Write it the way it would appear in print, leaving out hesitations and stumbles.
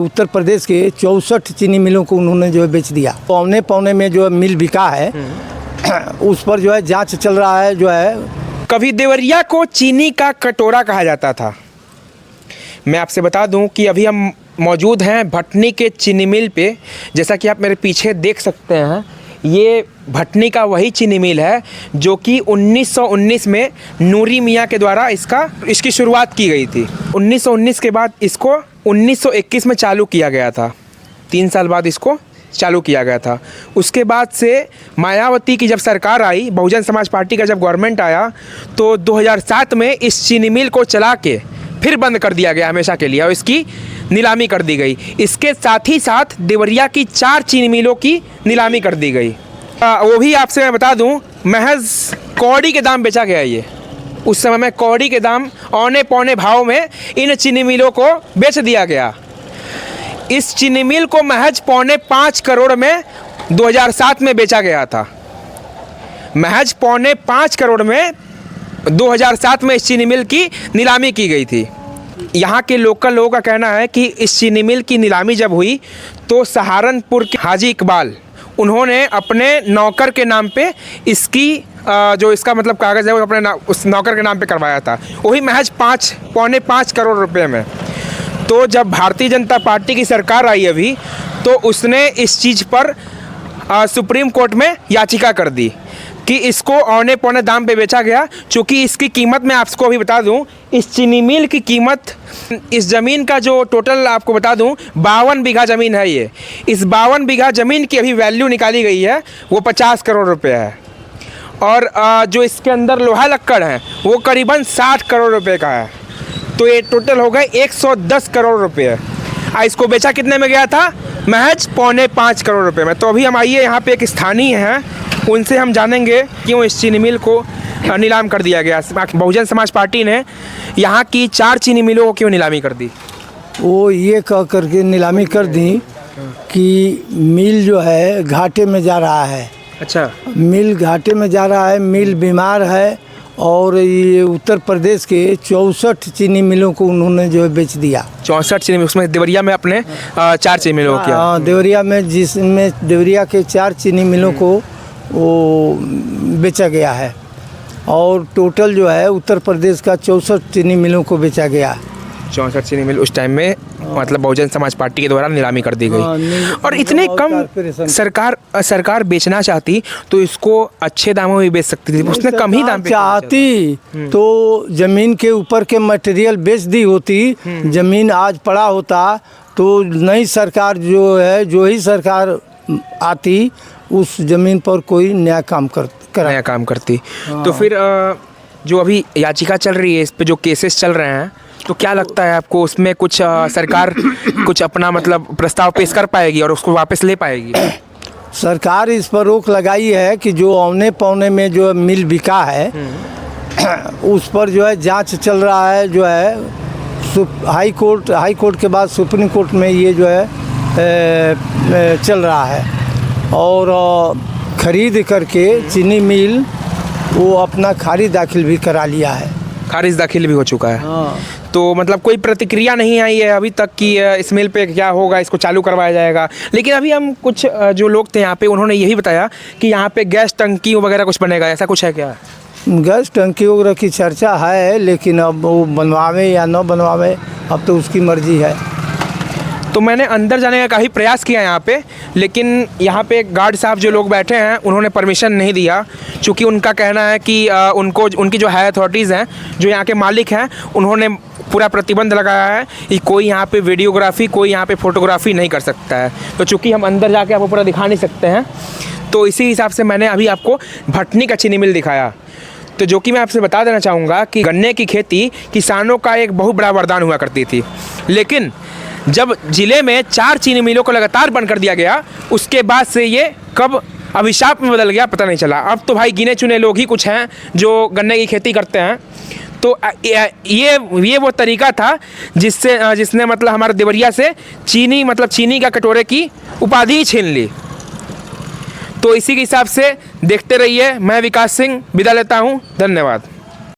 उत्तर प्रदेश के 64 चीनी मिलों को उन्होंने जो है बेच दिया। पौने पौने में जो है मिल बिका है उस पर जो है जांच चल रहा है। जो है कभी देवरिया को चीनी का कटोरा कहा जाता था। मैं आपसे बता दूं कि अभी हम मौजूद हैं भटनी के चीनी मिल पे। जैसा कि आप मेरे पीछे देख सकते हैं, ये भटनी का वही चीनी मिल है जो कि 1919 में नूरी मियाँ के द्वारा इसकी शुरुआत की गई थी। 1919 के बाद इसको 1921 में चालू किया गया था। 3 साल बाद इसको चालू किया गया था। उसके बाद से मायावती की जब सरकार आई, बहुजन समाज पार्टी का जब गवर्नमेंट आया, तो 2007 में इस चीनी मिल को चला के फिर बंद कर दिया गया हमेशा के लिए और इसकी नीलामी कर दी गई। इसके साथ ही साथ देवरिया की 4 चीनी मिलों की नीलामी कर दी गई। वो भी आपसे मैं बता दूं, महज कौड़ी के दाम बेचा गया ये। उस समय में कौड़ी के दाम औने पौने भाव में इन चीनी मिलों को बेच दिया गया। इस चीनी मिल को महज 4.25 करोड़ में 2007 में बेचा गया था। महज 4.25 करोड़ में 2007 में इस चीनी मिल की नीलामी की गई थी। यहाँ के लोकल लोगों का कहना है कि इस चीनी मिल की नीलामी जब हुई तो सहारनपुर के हाजी इकबाल, उन्होंने अपने नौकर के नाम पे इसकी जो इसका मतलब कागज़ है वो अपने उस नौकर के नाम पे करवाया था, वही महज 5.25 करोड़ रुपए में। तो जब भारतीय जनता पार्टी की सरकार आई अभी, तो उसने इस चीज़ पर सुप्रीम कोर्ट में याचिका कर दी कि इसको औने पौने दाम पे बेचा गया। चूँकि इसकी कीमत मैं आपको अभी बता दूं, इस चीनी मिल की कीमत, इस ज़मीन का जो टोटल आपको बता दूं 52 बीघा ज़मीन है ये। इस 52 बीघा ज़मीन की अभी वैल्यू निकाली गई है वो 50 करोड़ रुपए है। और जो इसके अंदर लोहा लक्कड़ है वो करीबन 60 करोड़ रुपए का है। तो ये टोटल हो गए 110 करोड़ रुपये। इसको बेचा कितने में गया था? महज 4.25 करोड़ रुपए में। तो अभी हम आइए, यहाँ पे एक स्थानीय हैं, उनसे हम जानेंगे क्यों इस चीनी मिल को नीलाम कर दिया गया। बहुजन समाज पार्टी ने यहाँ की 4 चीनी मिलों को क्यों नीलामी कर दी? वो ये कह करके नीलामी कर दी कि मिल जो है घाटे में जा रहा है। अच्छा, मिल घाटे में जा रहा है, मिल बीमार है। और ये उत्तर प्रदेश के 64 चीनी मिलों को उन्होंने जो है बेच दिया। 64 चीनी मिल, उसमें देवरिया में अपने 4 चीनी मिलों को किया। हाँ, देवरिया में, जिसमें देवरिया के 4 चीनी मिलों को वो बेचा गया है। और टोटल जो है उत्तर प्रदेश का 64 चीनी मिलों को बेचा गया। 64 चीनी मिल उस टाइम में मतलब बहुजन समाज पार्टी के द्वारा नीलामी कर दी गई। और इतने कम सरकार बेचना चाहती तो इसको अच्छे दामों में बेच सकती थी, उसने कम ही दाम पे चाहती तो जमीन के ऊपर के मटेरियल बेच दी होती। जमीन आज पड़ा होता तो नई सरकार जो है, जो ही सरकार आती उस ज़मीन पर कोई नया काम करती। तो फिर जो अभी याचिका चल रही है, इस पे जो केसेस चल रहे हैं, तो क्या लगता है आपको उसमें कुछ सरकार कुछ अपना मतलब प्रस्ताव पेश कर पाएगी और उसको वापस ले पाएगी? सरकार इस पर रोक लगाई है कि जो औने पौने में जो मिल बिका है उस पर जो है जांच चल रहा है। जो है हाई कोर्ट के बाद सुप्रीम कोर्ट में ये जो है चल रहा है। और ख़रीद करके चीनी मिल वो अपना खारिज दाखिल भी करा लिया है। खारिज दाखिल भी हो चुका है। हाँ। तो मतलब कोई प्रतिक्रिया नहीं आई है अभी तक कि इस मिल पे क्या होगा, इसको चालू करवाया जाएगा। लेकिन अभी हम कुछ जो लोग थे यहाँ पे, उन्होंने यही बताया कि यहाँ पे गैस टंकी वगैरह कुछ बनेगा, ऐसा कुछ है क्या? गैस टंकी वगैरह की चर्चा है, लेकिन अब वो बनवावे या न बनवावे अब तो उसकी मर्जी है। तो मैंने अंदर जाने का काफ़ी प्रयास किया यहाँ पे, लेकिन यहाँ पे गार्ड साहब जो लोग बैठे हैं उन्होंने परमिशन नहीं दिया। चूँकि उनका कहना है कि उनकी जो हाई अथॉरिटीज़ हैं, जो यहाँ के मालिक हैं, उन्होंने पूरा प्रतिबंध लगाया है कि कोई यहाँ पे वीडियोग्राफी, कोई यहाँ पे फ़ोटोग्राफी नहीं कर सकता है। तो चूँकि हम अंदर जाके आपको पूरा दिखा नहीं सकते हैं, तो इसी हिसाब से मैंने अभी आपको भटनी का चीनी मिल दिखाया। तो जो कि मैं आपसे बता देना चाहूँगा कि गन्ने की खेती किसानों का एक बहुत बड़ा वरदान हुआ करती थी। लेकिन जब ज़िले में 4 चीनी मिलों को लगातार बंद कर दिया गया, उसके बाद से ये कब अभिशाप में बदल गया पता नहीं चला। अब तो भाई गिने चुने लोग ही कुछ हैं जो गन्ने की खेती करते हैं। तो ये वो तरीका था जिसने मतलब हमारे देवरिया से चीनी का कटोरे की उपाधि ही छीन ली। तो इसी के हिसाब से देखते रहिए। मैं विकास सिंह विदा लेता हूँ। धन्यवाद।